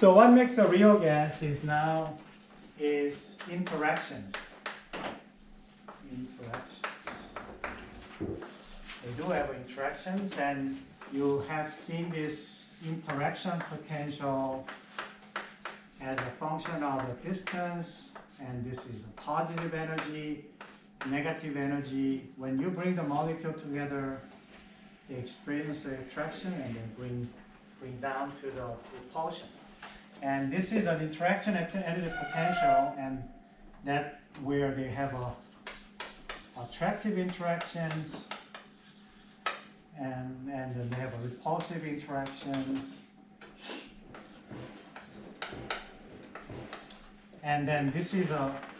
So what makes a real gas is interactions. They do have interactions, and you have seen this interaction potential as a function of the distance, and this is a positive energy, negative energy. When you bring the molecule together, they experience the attraction and then bring down to the repulsion. And this is an interaction energy potential, and that where they have attractive interactions, and then they have a repulsive interactions. And then this is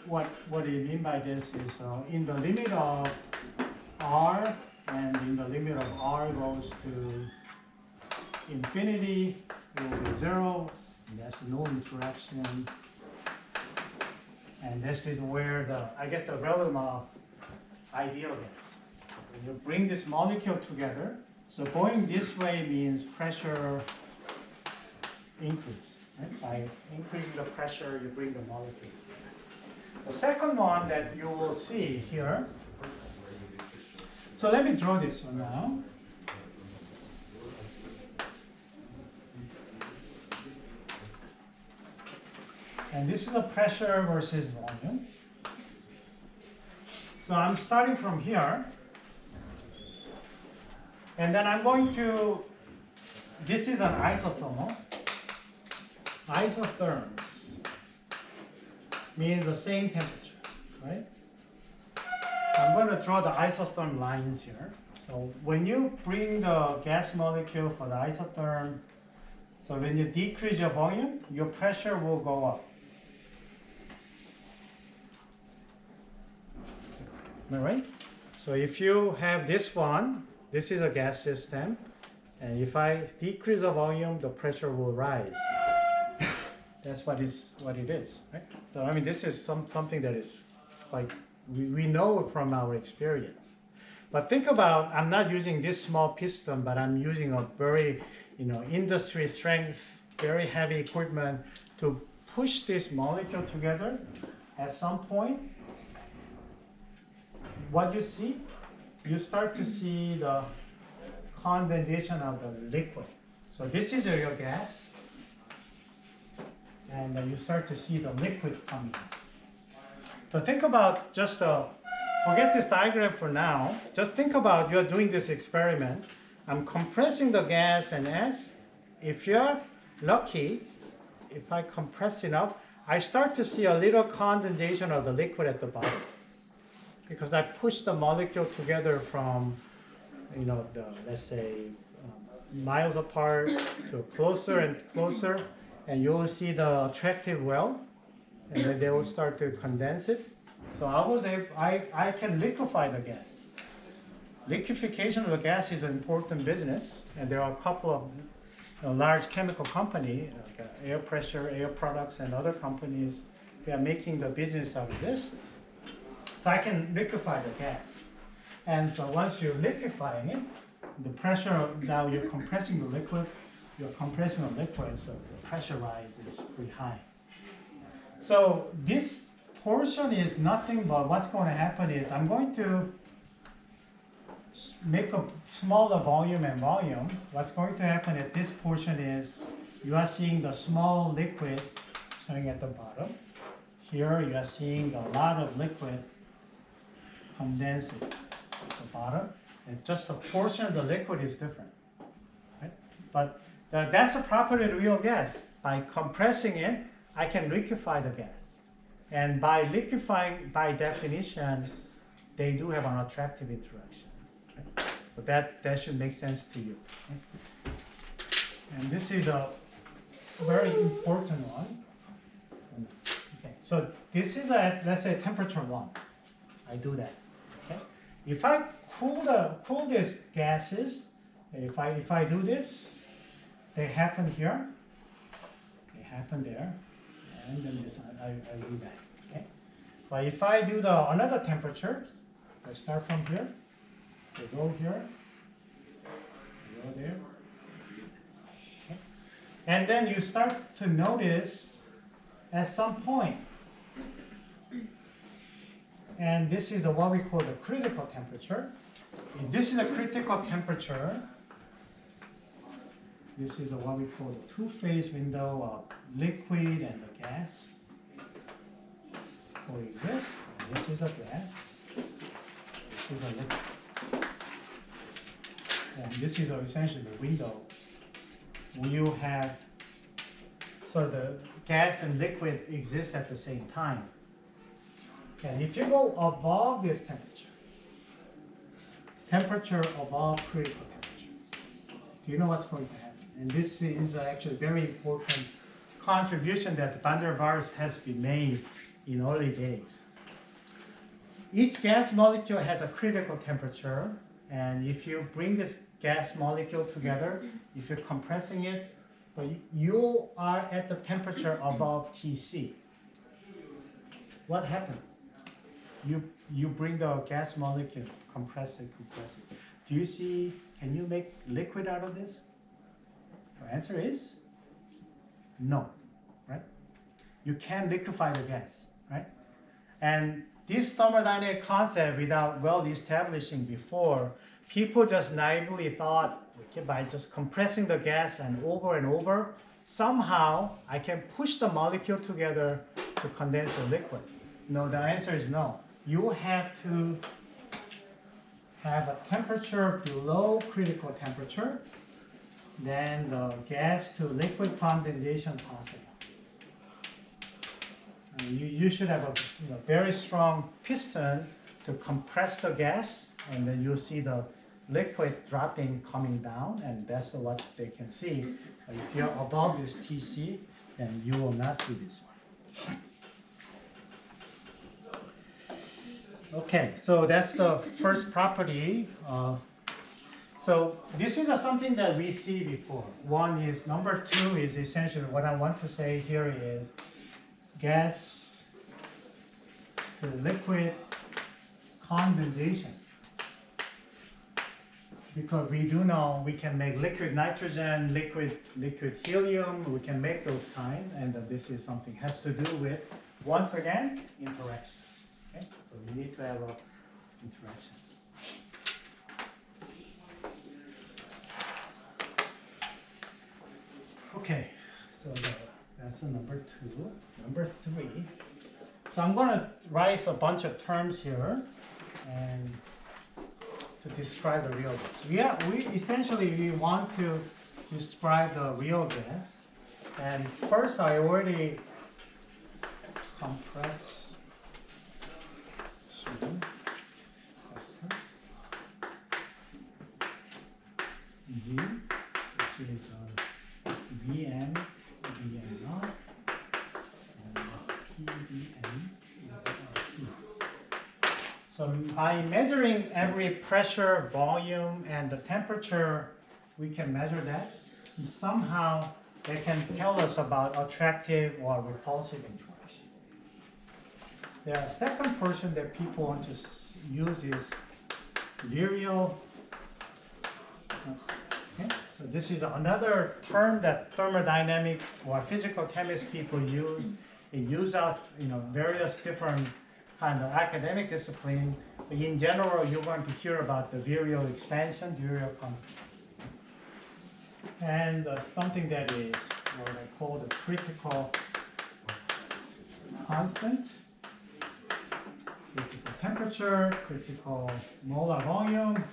what do you mean by this is in the limit of R, and in the limit of R goes to infinity, it will be 0, and that's no interaction. And this is where the realm of ideal gas. When you bring this molecule together, so going this way means pressure increase. Right? By increasing the pressure, you bring the molecule together. The second one that you will see here, so let me draw this one now. And this is a pressure versus volume. So I'm starting from here. And then I'm going to, this is an isothermal. Isotherms means the same temperature, right? I'm going to draw the isotherm lines here. So when you bring the gas molecule for the isotherm, so when you decrease your volume, your pressure will go up. All right? So if you have this one, this is a gas system, and if I decrease the volume, the pressure will rise. That's what it is, right? So I mean, this is something that is like we know from our experience. But think about, I'm not using this small piston, but I'm using a very, industry strength, very heavy equipment to push this molecule together. At some point, what you see, you start to see the condensation of the liquid. So this is your gas, and you start to see the liquid coming. So think about forget this diagram for now. Just think about you're doing this experiment. I'm compressing the gas, and as if you're lucky, if I compress enough, I start to see a little condensation of the liquid at the bottom. Because I push the molecule together from, let's say, miles apart to closer and closer, and you will see the attractive well, and then they will start to condense it. So I can liquefy the gas. Liquefaction of the gas is an important business, and there are a couple of large chemical companies, like Air Pressure, Air Products, and other companies. They are making the business out of this. So I can liquefy the gas. And so once you're liquefying it, the pressure, now you're compressing the liquid, so the pressure rise is pretty high. So this portion is nothing but what's going to happen is I'm going to make a smaller volume and volume. What's going to happen at this portion is you are seeing the small liquid showing at the bottom. Here you are seeing a lot of liquid condensing at the bottom, and just a portion of the liquid is different, right? But that's a property of real gas. By compressing it, I can liquefy the gas, and by liquefying, by definition, they do have an attractive interaction. Right? So that should make sense to you. Right? And this is a very important one. Okay, so this is at, let's say, temperature 1. I do that. Okay? If I cool these gases, if I do this, they happen here, they happen there, and then this I do that. Okay? But if I do another temperature, I start from here, I go here, I go there. Okay? And then you start to notice at some point, and this is what we call the critical temperature. If this is a critical temperature. This is what we call the two-phase window of liquid and the gas coexist. This is a gas. This is a liquid. And this is essentially the window. You have, so the gas and liquid exist at the same time. And if you go above this temperature above critical temperature, do you know what's going to happen? And this is actually very important contribution that van der Waals has been made in early days. Each gas molecule has a critical temperature, and if you bring this gas molecule together, if you're compressing it, but you are at the temperature above Tc. What happened? You bring the gas molecule, compress it. Do you see, can you make liquid out of this? The answer is no, right? You can't liquefy the gas, right? And this thermodynamic concept, without well establishing before, people just naively thought, okay, by just compressing the gas and over, somehow I can push the molecule together to condense a liquid. No, the answer is no. You have to have a temperature below critical temperature, then the gas to liquid condensation possible. You should have a very strong piston to compress the gas, and then you see the liquid dropping coming down, and that's what they can see. If you're above this Tc, then you will not see this one. Okay, so that's the first property. So this is something that we see before. One is, number two is essentially what I want to say here is gas to liquid condensation. Because we do know we can make liquid nitrogen, liquid helium, we can make those kind, and this is something has to do with, once again, interactions. Okay? So we need to have interactions. Okay, so that's number two. Number three. So I'm going to write a bunch of terms here and to describe the real gas. We want to describe the real gas. And first I already compress Z, which is Vn, Vn naught, and that's Pvn. So by measuring every pressure, volume, and the temperature, we can measure that. And somehow they can tell us about attractive or repulsive interaction. The second portion that people want to use is Virial. Okay. So this is another term that thermodynamics or physical chemist people use. They use out various different kind of academic discipline. But in general, you're going to hear about the Virial expansion, Virial constant. And something that is what I call the critical constant, critical temperature, critical molar volume,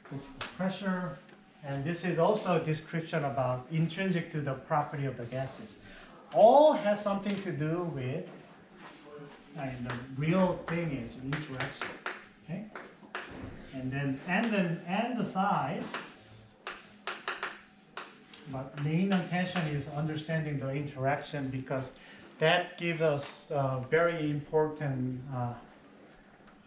critical pressure. And this is also a description about intrinsic to the property of the gases. All has something to do with, and the real thing is interaction. Okay? And then the size. But main intention is understanding the interaction, because that gives us very important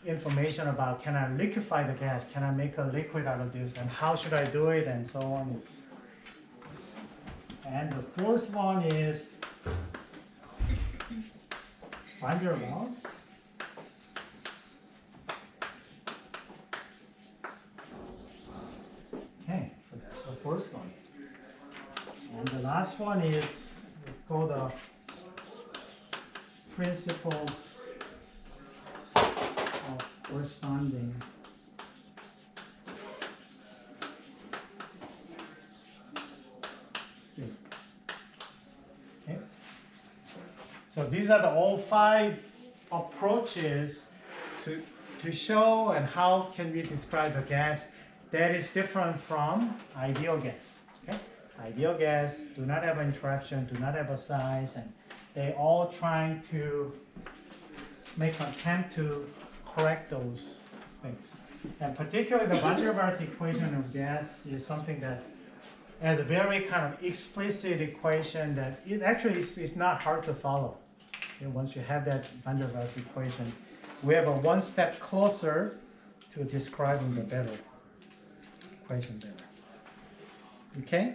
information about, can I liquefy the gas, can I make a liquid out of this, and how should I do it, and so on. And the fourth one is van der Waals. Okay, so that's the first one. And the last one is it's called the principles of corresponding state. Okay. So these are the all 5 approaches to show and how can we describe a gas that is different from ideal gas. Okay? Ideal gas do not have an interaction, do not have a size, and they all trying to make an attempt to correct those things. And particularly the van der Waals equation of gas is something that has a very kind of explicit equation that it actually is not hard to follow. Okay, once you have that van der Waals equation, we have a one step closer to describing the better equation better. Okay?